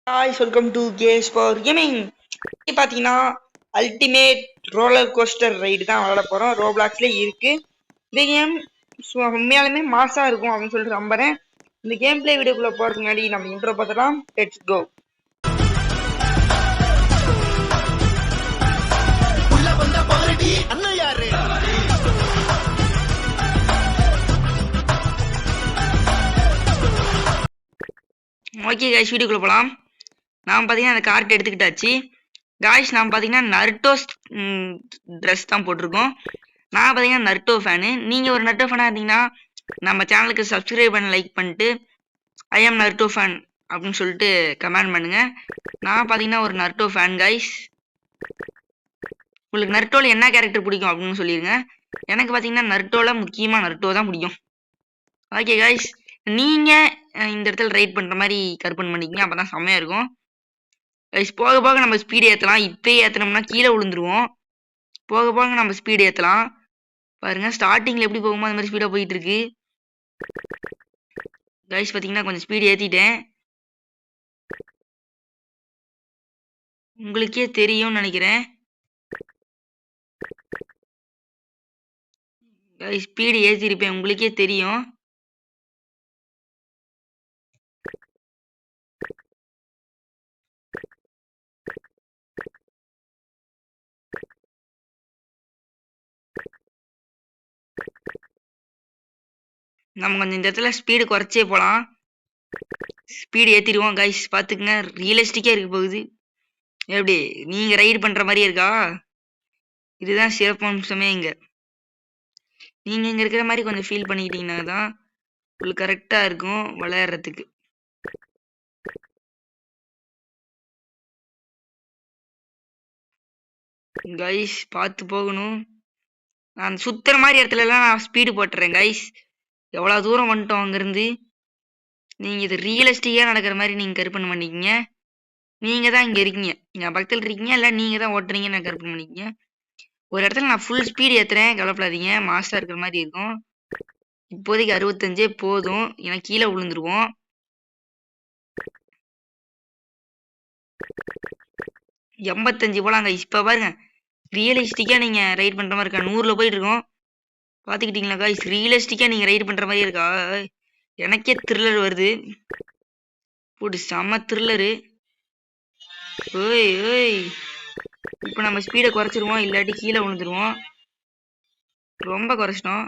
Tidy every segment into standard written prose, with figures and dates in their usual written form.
guys, welcome to Games for Gaming. பாத்தீங்கன்னா ultimate roller coaster ride தான் விளையாட போறோம். ரோப்ளாக்ஸ்ல இருக்கு. இந்த கேம் உண்மையாலுமே மாசா இருக்கும் அப்படின்னு சொல்லிட்டு நம்புறேன். இந்த கேம் பிளே வீடியோக்குள்ள போறதுக்கு முன்னாடி நம்ம இன்ட்ரோ பார்த்துலாம். Let's go. ஓகே गाइस, வீடியோக்குள்ள போலாம். நான் பாத்தீங்கன்னா அந்த கார்ட் எடுத்துக்கிட்டாச்சு. गाइस நான் பாத்தீங்கன்னா நருட்டோ ட்ரெஸ் தான் போட்டிருக்கோம். நான் பாத்தீங்கன்னா நருட்டோ ஃபேனு. நீங்க ஒரு நருட்டோ ஃபேனா இருந்தீங்கன்னா நம்ம சேனலுக்கு சப்ஸ்கிரைப் பண்ணி லைக் பண்ணிட்டு ஐ ஆம் நருட்டோ ஃபேன் அப்படின்னு சொல்லிட்டு கமெண்ட் பண்ணுங்க. நான் பாத்தீங்கன்னா ஒரு நருட்டோ ஃபேன் गाइस. உங்களுக்கு நருட்டோல என்ன கேரக்டர் பிடிக்கும் அப்படின்னு சொல்லிருங்க. எனக்கு பாத்தீங்கன்னா நருட்டோல முக்கியமா நருட்டோ தான் பிடிக்கும். ஓகே गाइस, நீங்க இந்த இடத்துல ரைட் பண்ற மாதிரி கற்பனை பண்ணிக்கங்க, அப்பதான் செம்மையா இருக்கும். போக போக நம்ம ஸ்பீடு ஏற்றலாம். இப்பயே ஏற்றினோம்னா கீழே விழுந்துருவோம். போக போக நம்ம ஸ்பீடு ஏற்றலாம். பாருங்க, ஸ்டார்டிங்கில் எப்படி போகுமோ அந்த மாதிரி ஸ்பீடாக போயிட்டு இருக்கு. கைஸ் பார்த்தீங்கன்னா கொஞ்சம் ஸ்பீடு ஏற்றிட்டேன். உங்களுக்கே தெரியும்னு நினைக்கிறேன். கைஸ் ஸ்பீடு ஏற்றிருப்பேன், உங்களுக்கே தெரியும். நம்ம கொஞ்சம் இந்த இடத்துல ஸ்பீடு குறைச்சே போகலாம். ஸ்பீடு ஏற்றிடுவோம் கைஸ். பார்த்துக்குங்க, ரியலிஸ்டிக்காக இருக்க போகுது. எப்படி நீங்கள் ரைடு பண்ணுற மாதிரியே இருக்கா? இதுதான் சிறப்பு அம்சமே. இங்கே நீங்கள் இங்கே இருக்கிற மாதிரி கொஞ்சம் ஃபீல் பண்ணிக்கிட்டீங்கன்னா தான் உங்களுக்கு கரெக்டாக இருக்கும் விளையாடுறதுக்கு. கைஸ் பார்த்து போகணும். நான் சுத்துற மாதிரி இடத்துலலாம் நான் ஸ்பீடு போட்டுறேன் கைஸ். எவ்வளோ தூரம் வந்துட்டோம் அங்கேருந்து. நீங்கள் இது ரியலிஸ்டிக்காக நடக்கிற மாதிரி நீங்கள் கற்பனை பண்ணிக்கிங்க. நீங்கள் தான் இங்கே இருக்கீங்க, என் பக்கத்தில் இருக்கீங்க, இல்லை நீங்கள் தான் ஓட்டுறீங்கன்னு நான் கற்பனை பண்ணிக்கிங்க. ஒரு இடத்துல நான் ஃபுல் ஸ்பீடு ஏற்றுறேன், கவலைப்படாதீங்க, மாஸ்டர் இருக்கிற மாதிரி இருக்கும். இப்போதைக்கு 65 போதும், எனக்கு கீழே விழுந்துருவோம். எண்பத்தஞ்சு போலாங்க. இப்போ பாருங்க, ரியலிஸ்டிக்காக நீங்கள் ரைட் பண்ணுற மாதிரி இருக்கா. 100ல் போயிட்டு இருக்கோம். பார்த்துக்கிட்டீங்களா கைஸ்? ரியலிஸ்டிக்காக நீங்கள் ரைட் பண்ணுற மாதிரி இருக்கா? எனக்கே த்ரில்லர் வருது. போட்டு செம்ம த்ரில்லரு. ஓய் ஓய், இப்போ நம்ம ஸ்பீடை குறைச்சிருவோம், இல்லாட்டி கீழே விழுந்துருவோம். ரொம்ப குறைச்சிட்டோம்.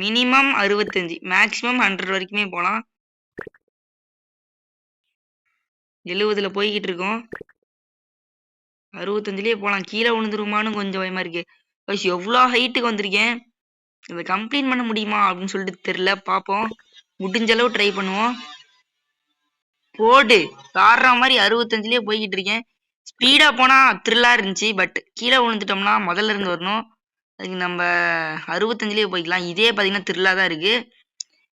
மினிமம் 65, மேக்ஸிமம் 100 வரைக்குமே போகலாம். 70ல் போய்கிட்டு இருக்கோம். 65லேயே போகலாம். கீழே விழுந்துருமான்னு கொஞ்சம் பயமா இருக்கு. கைஸ் எவ்வளோ ஹைட்டுக்கு வந்திருக்கேன். இதை கம்ப்ளீட் பண்ண முடியுமா அப்படின்னு சொல்லிட்டு தெரியல. பார்ப்போம், முடிஞ்ச அளவு ட்ரை பண்ணுவோம். போடு காடுற மாதிரி 65லேயே போய்கிட்டு இருக்கேன். ஸ்பீடாக போனால் த்ரில்லாக இருந்துச்சு, பட் கீழே விழுந்துட்டோம்னா முதல்ல இருந்து வரணும். அதுக்கு நம்ம 65லேயே போய்க்கலாம். இதே பார்த்தீங்கன்னா த்ரில்லாக தான் இருக்குது.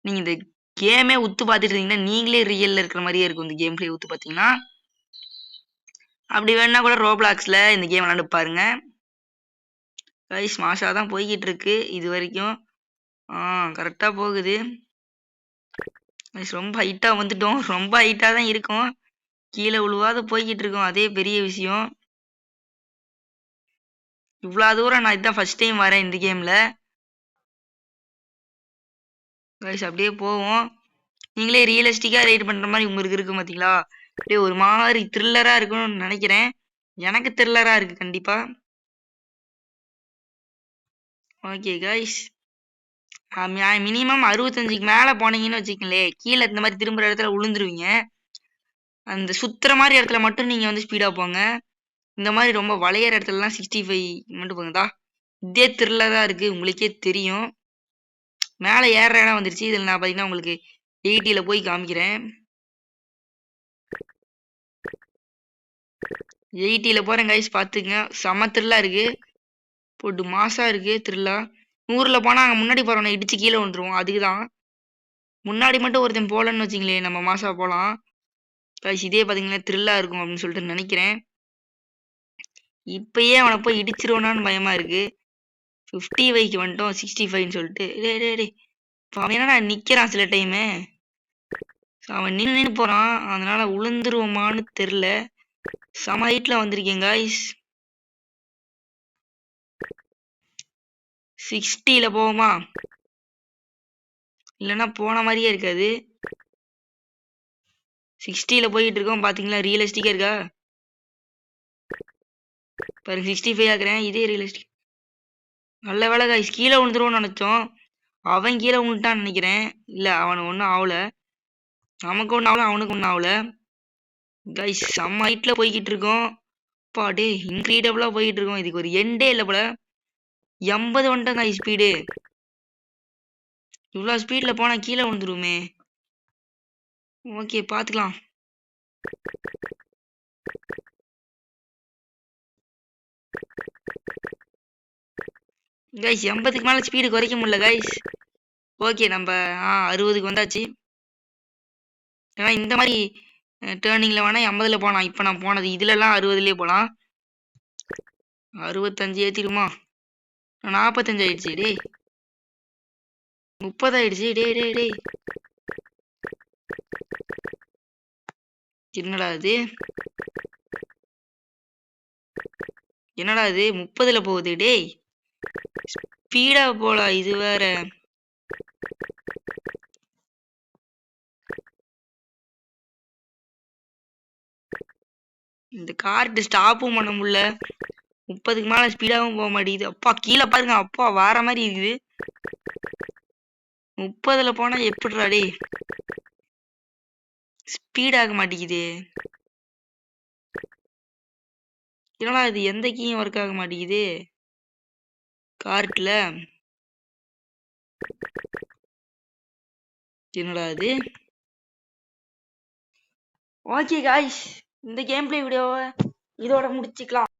நீங்கள் இந்த கேமே உத்து பார்த்துட்டு இருந்தீங்கன்னா நீங்களே ரியலில் இருக்கிற மாதிரியே இருக்கும். இந்த கேம் பிளே உத்து பார்த்தீங்கன்னா அப்படி வேணா கூட ரோப்ளாக்ஸில் இந்த கேம் விளாண்டு பாருங்க. கைஸ் மாஷா தான் போய்கிட்டு இருக்கு இது வரைக்கும். கரெக்டாக போகுது. ரொம்ப ஹைட்டாக வந்துட்டோம். ரொம்ப ஹைட்டாக தான் இருக்கும், கீழே விழுவாத போய்கிட்டு இருக்கோம். அதே பெரிய விஷயம். இவ்வளோ தூரம் நான் இதுதான் ஃபர்ஸ்ட் டைம் வரேன் இந்த கேமில். கைஸ் அப்படியே போவோம். நீங்களே ரியலிஸ்டிக்காக ரைட் பண்ணுற மாதிரி உங்களுக்கு இருக்கு பார்த்தீங்களா? அப்படியே ஒரு மாதிரி த்ரில்லராக இருக்கும்னு நினைக்கிறேன். எனக்கு த்ரில்லராக இருக்குது கண்டிப்பாக. ஓகே கைஸ், மினிமம் 65க்கு மேலே போனீங்கன்னு வச்சுக்கங்களே, கீழே இந்த மாதிரி திரும்புகிற இடத்துல விழுந்துருவீங்க. அந்த சுற்றுற மாதிரி இடத்துல மட்டும் நீங்கள் வந்து ஸ்பீடாக போங்க. இந்த மாதிரி ரொம்ப வளையிற இடத்துலலாம் 65 மட்டும் போங்கதா. இதே த்ரில்லராக இருக்குது, உங்களுக்கே தெரியும். மேலே ஏறுற இடம் வந்துருச்சு. இதில் நான் பார்த்தீங்கன்னா உங்களுக்கு 80ல் போய் காமிக்கிறேன். 80ல் போகிறேன் கைஸ், பார்த்துங்க. செம த்ரில்லாக இருக்குது, போட்டு மாசாக இருக்குது த்ரில்லா. 100ல் போனால் அங்கே முன்னாடி போகிறோம், இடிச்சு கீழே வந்துடுவோம். அதுக்கு தான் முன்னாடி மட்டும் ஒருத்தன் போகலன்னு வச்சிங்களேன், நம்ம மாசா போகலாம் கைஸ். இதே பார்த்தீங்கன்னா த்ரில்லாக இருக்கும் அப்படின்னு சொல்லிட்டு நினைக்கிறேன். இப்பயே அவனை போய் இடிச்சிருவானான்னு பயமாக இருக்குது. 55க்கு வந்துட்டோம், 65ன்னு சொல்லிட்டு. டே அவன் என்னடா நிற்கிறான் சில டைமு. அவன் நின்னு போறான். அதனால உளுந்துருவோமான்னு தெரியல. செம ஹைட்ல வந்திருக்கேன் காய்ஸ். 60ல போவோமா? இல்லைன்னா போன மாதிரியே இருக்காது. 60ல போயிட்டு இருக்கோம். பாத்தீங்களா ரியலிஸ்டிக்கா இருக்கா? பாருங்க 65 ஆக்குறேன். இதே ரியலிஸ்டிக். நல்ல வேலை காய்ஸ், கீழே விழுந்துருவோம்னு நினைச்சோம். அவன் கீழே விழுந்துட்டான்னு நினைக்கிறேன். இல்ல அவனுக்கு ஒன்றும் ஆகல. நமக்கு ஒன்றும் ஆகல, அவனுக்கு ஒன்றும் ஆகல. கைஸ் செம்ம ஹைட்ல போய்கிட்டு இருக்கோம். டே இன்க்ரீடபிளா போயிட்டு இருக்கோம். இதுக்கு ஒரு எண்டே இல்லை போல. 80 வந்துட்டோம் காய்ஸ் ஸ்பீடு. இவ்வளோ ஸ்பீட்ல போனா கீழே விழுந்துருமே. ஓகே பாத்துக்கலாம். கைஸ் 80க்கு மேல ஸ்பீடு குறைக்க முடியல கைஸ். ஓகே நம்ம 60க்கு வந்தாச்சு. ஏன்னா இந்த மாதிரி டேர்னிங்ல வேணா 80ல போலாம். இப்ப நான் போனது இதுலலாம் 60லயே போலாம். 65 ஏத்திடுமா? 45 ஆயிடுச்சு. டே 30 ஆயிடுச்சு. டே டே டே என்னடா இது? என்னடா இது 30ல போகுது? டேய் ஸ்பீடா போல. இது வேற. இந்த கார்டு ஸ்டாப்பும் பண்ண முடியல. 30க்கு மேல ஸ்பீடாவும் போக மாட்டேங்குது. அப்பா கீழே பாருங்க. அப்பா வார மாதிரி இருக்குது. 30ல போனா எப்படிடா டே? ஸ்பீட் ஆக மாட்டேங்குது. என்னடா இது எந்த கீயும் ஒர்க் ஆக மாட்டேங்குது கார்ட்ல. என்னடா இது? ஓகே காய்ஸ், இந்த கேம் பிளே வீடியோவை இதோட முடிச்சுக்கலாம்.